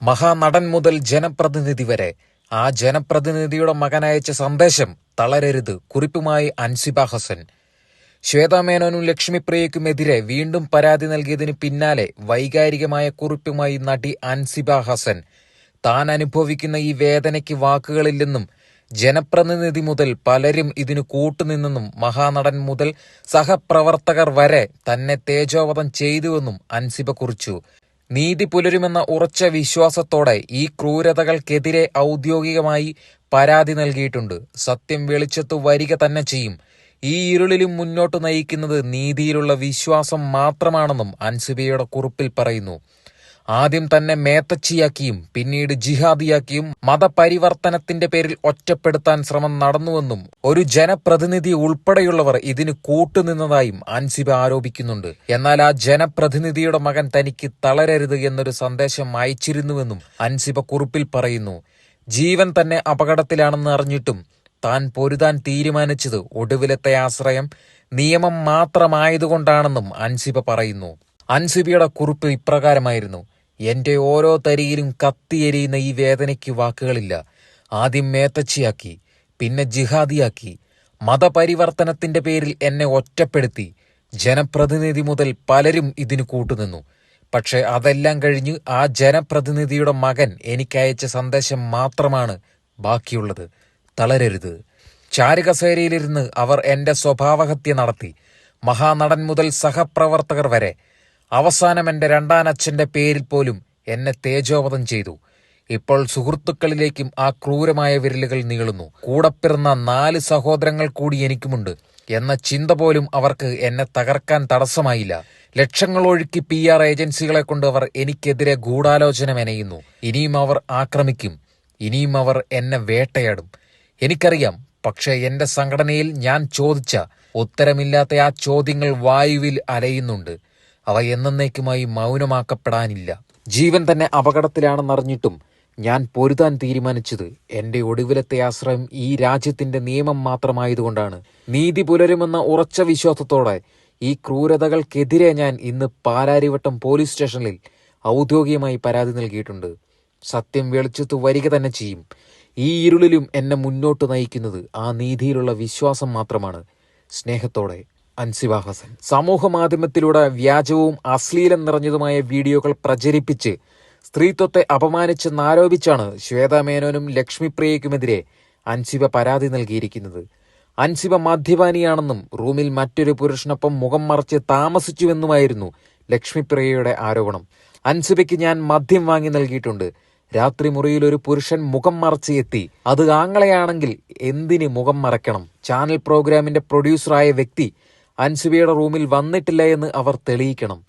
മഹാനടൻ മുതൽ ജനപ്രതിനിധി വരെ ആ ജനപ്രതിനിധിയുടെ മകനയച്ച സന്ദേശം തളരരുത്. കുറിപ്പുമായി അൻസിബ ഹസൻ. ശ്വേതാ മേനോനും ലക്ഷ്മിപ്രിയയ്ക്കുമെതിരെ വീണ്ടും പരാതി നൽകിയതിന് പിന്നാലെ വൈകാരികമായ കുറിപ്പുമായി നടി അൻസിബ ഹസൻ. താൻ അനുഭവിക്കുന്ന ഈ വേദനയ്ക്ക് വാക്കുകളില്ലെന്നും ജനപ്രതിനിധി മുതൽ പലരും ഇതിനു കൂട്ടുനിന്നെന്നും മഹാനടൻ മുതൽ സഹപ്രവർത്തകർ വരെ തന്നെ തേജോവധം ചെയ്തുവെന്നും അൻസിബ കുറിച്ചു. നീതി പുലരുമെന്ന ഉറച്ച വിശ്വാസത്തോടെ ഈ ക്രൂരതകൾക്കെതിരെ ഔദ്യോഗികമായി പരാതി നൽകിയിട്ടുണ്ട്. സത്യം വെളിച്ചത്തു വരിക തന്നെ ചെയ്യും. ഈ ഇരുളിലും മുന്നോട്ട് നയിക്കുന്നത് നീതിയിലുള്ള വിശ്വാസം മാത്രമാണെന്നും അൻസിബയുടെ കുറിപ്പിൽ പറയുന്നു. ആദ്യം തന്നെ മേത്തച്ചിയാക്കിയും പിന്നീട് ജിഹാദിയാക്കിയും മതപരിവർത്തനത്തിന്റെ പേരിൽ ഒറ്റപ്പെടുത്താൻ ശ്രമം നടന്നുവെന്നും ഒരു ജനപ്രതിനിധി ഉൾപ്പെടെയുള്ളവർ ഇതിന് കൂട്ടുനിന്നതായും അൻസിബ ആരോപിക്കുന്നുണ്ട്. എന്നാൽ ആ ജനപ്രതിനിധിയുടെ മകൻ തനിക്ക് തളരരുത് എന്നൊരു സന്ദേശം അയച്ചിരുന്നുവെന്നും അൻസിബ കുറിപ്പിൽ പറയുന്നു. ജീവൻ തന്നെ അപകടത്തിലാണെന്ന് അറിഞ്ഞിട്ടും താൻ പൊരുതാൻ തീരുമാനിച്ചത് ഒടുവിലത്തെ ആശ്രയം നിയമം മാത്രമായതുകൊണ്ടാണെന്നും അൻസിബ പറയുന്നു. അൻസിബയുടെ കുറിപ്പ് ഇപ്രകാരമായിരുന്നു: എന്റെ ഓരോ തരിയിലും കത്തിയെരിയുന്ന ഈ വേദനയ്ക്ക് വാക്കുകളില്ല. ആദ്യം മേത്തച്ചിയാക്കി, പിന്നെ ജിഹാദിയാക്കി, മതപരിവർത്തനത്തിന്റെ പേരിൽ എന്നെ ഒറ്റപ്പെടുത്തി. ജനപ്രതിനിധി മുതൽ പലരും ഇതിനു കൂട്ടുനിന്നു. പക്ഷെ അതെല്ലാം കഴിഞ്ഞ് ആ ജനപ്രതിനിധിയുടെ മകൻ എനിക്കയച്ച സന്ദേശം മാത്രമാണ് ബാക്കിയുള്ളത്: തളരരുത്. ചാരുകസേരയിലിരുന്ന് അവർ എന്റെ സ്വഭാവഹത്യ നടത്തി. മഹാനടൻ മുതൽ സഹപ്രവർത്തകർ വരെ. അവസാനം എന്റെ രണ്ടാനച്ഛന്റെ പേരിൽ പോലും എന്നെ തേജോവധം ചെയ്തു. ഇപ്പോൾ സുഹൃത്തുക്കളിലേക്കും ആ ക്രൂരമായ വിരലുകൾ നീളുന്നു. കൂടപ്പിറന്ന 4 സഹോദരങ്ങൾ കൂടി എനിക്കുമുണ്ട് എന്ന ചിന്ത പോലും അവർക്ക് എന്നെ തകർക്കാൻ തടസ്സമായില്ല. ലക്ഷങ്ങൾ ഒഴുക്കി PR ഏജൻസികളെ കൊണ്ട് അവർ എനിക്കെതിരെ ഗൂഢാലോചന മെനയുന്നു. ഇനിയും അവർ ആക്രമിക്കും. ഇനിയും അവർ എന്നെ വേട്ടയാടും. എനിക്കറിയാം. പക്ഷേ എന്റെ സംഘടനയിൽ ഞാൻ ചോദിച്ച ഉത്തരമില്ലാത്ത ആ ചോദ്യങ്ങൾ വായുവിൽ അലയുന്നുണ്ട്. അവ എന്നേക്കുമായി മൗനമാക്കപ്പെടാനില്ല. ജീവൻ തന്നെ അപകടത്തിലാണെന്നറിഞ്ഞിട്ടും ഞാൻ പൊരുതാൻ തീരുമാനിച്ചത് എന്റെ ഒടുവിലത്തെ ആശ്രയം ഈ രാജ്യത്തിന്റെ നിയമം മാത്രമായതുകൊണ്ടാണ്. നീതി പുലരുമെന്ന ഉറച്ച വിശ്വാസത്തോടെ ഈ ക്രൂരതകൾക്കെതിരെ ഞാൻ ഇന്ന് പാലാരിവട്ടം പോലീസ് സ്റ്റേഷനിൽ ഔദ്യോഗികമായി പരാതി നൽകിയിട്ടുണ്ട്. സത്യം വെളിച്ചത്തു വരിക തന്നെ ചെയ്യും. ഈ ഇരുളിലും എന്നെ മുന്നോട്ട് നയിക്കുന്നത് ആ നീതിയിലുള്ള വിശ്വാസം മാത്രമാണ്. സ്നേഹത്തോടെ, അൻസിബ ഹസൻ. സമൂഹ മാധ്യമത്തിലൂടെ വ്യാജവും അശ്ലീലം നിറഞ്ഞതുമായ വീഡിയോകൾ പ്രചരിപ്പിച്ച് സ്ത്രീത്വത്തെ അപമാനിച്ചെന്നാരോപിച്ചാണ് ശ്വേതാ മേനോനും ലക്ഷ്മിപ്രിയയ്ക്കുമെതിരെ അൻസിബ പരാതി നൽകിയിരിക്കുന്നത്. അൻസിബ മദ്യപാനിയാണെന്നും റൂമിൽ മറ്റൊരു പുരുഷനൊപ്പം മുഖം മറച്ച് താമസിച്ചുവെന്നുമായിരുന്നു ലക്ഷ്മിപ്രിയയുടെ ആരോപണം. അൻസിബയ്ക്ക് ഞാൻ മദ്യം വാങ്ങി നൽകിയിട്ടുണ്ട്. രാത്രി മുറിയിൽ ഒരു പുരുഷൻ മുഖം മറച്ച് എത്തി. അത് ആങ്ങളെയാണെങ്കിൽ എന്തിന് മുഖം മറയ്ക്കണം? ചാനൽ പ്രോഗ്രാമിന്റെ പ്രൊഡ്യൂസറായ വ്യക്തി അൻസിബയുടെ റൂമിൽ വന്നിട്ടില്ല എന്ന് അവർ തെളിയിക്കണം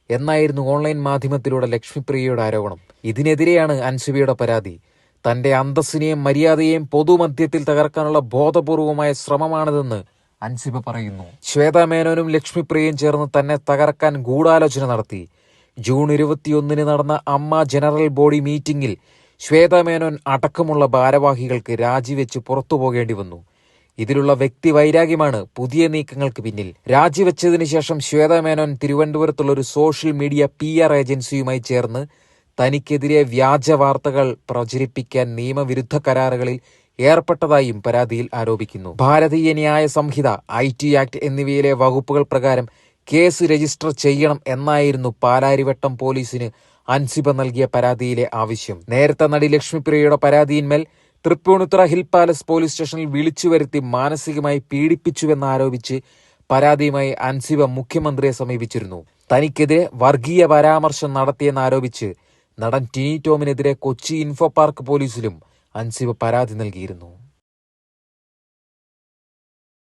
എന്നായിരുന്നു ഓൺലൈൻ മാധ്യമത്തിലൂടെ ലക്ഷ്മിപ്രിയയുടെ ആരോപണം. ഇതിനെതിരെയാണ് അൻസിബയുടെ പരാതി. തന്റെ അന്തസ്സിനെയും മര്യാദയെയും പൊതുമധ്യത്തിൽ തകർക്കാനുള്ള ബോധപൂർവമായ ശ്രമമാണിതെന്ന് അൻസിബ പറയുന്നു. ശ്വേതാ മേനോനും ലക്ഷ്മിപ്രിയയും ചേർന്ന് തന്നെ തകർക്കാൻ ഗൂഢാലോചന നടത്തി. ജൂൺ 21 നടന്ന അമ്മ ജനറൽ ബോഡി മീറ്റിംഗിൽ ശ്വേതാ മേനോൻ അടക്കമുള്ള ഭാരവാഹികൾക്ക് രാജിവെച്ച് പുറത്തു പോകേണ്ടി വന്നു. ഇതിലുള്ള വ്യക്തി വൈരാഗ്യമാണ് പുതിയ നീക്കങ്ങൾക്ക് പിന്നിൽ. രാജിവെച്ചതിന് ശേഷം ശ്വേതാ മേനോൻ തിരുവനന്തപുരത്തുള്ള ഒരു സോഷ്യൽ മീഡിയ PR ഏജൻസിയുമായി ചേർന്ന് തനിക്കെതിരെ വ്യാജ വാർത്തകൾ പ്രചരിപ്പിക്കാൻ നിയമവിരുദ്ധ കരാറുകളിൽ ഏർപ്പെട്ടതായും പരാതിയിൽ ആരോപിക്കുന്നു. ഭാരതീയ ന്യായ സംഹിത, IT ആക്ട് എന്നിവയിലെ വകുപ്പുകൾ പ്രകാരം കേസ് രജിസ്റ്റർ ചെയ്യണം എന്നായിരുന്നു പാലാരിവട്ടം പോലീസിന് അൻസിബ നൽകിയ പരാതിയിലെ ആവശ്യം. നേരത്തെ നടി ലക്ഷ്മിപ്രിയയുടെ പരാതിയിന്മേൽ തൃപ്പൂണിത്തുറ ഹിൽ പാലസ് പോലീസ് സ്റ്റേഷനിൽ വിളിച്ചു വരുത്തി മാനസികമായി പീഡിപ്പിച്ചുവെന്നാരോപിച്ച് പരാതിയുമായി അൻസിബ മുഖ്യമന്ത്രിയെ സമീപിച്ചിരുന്നു. തനിക്കെതിരെ വർഗീയ പരാമർശം നടത്തിയെന്നാരോപിച്ച് നടൻ ടിനി ടോമിനെതിരെ കൊച്ചി ഇൻഫോ പാർക്ക് പോലീസിലും അൻസിബ പരാതി നൽകിയിരുന്നു.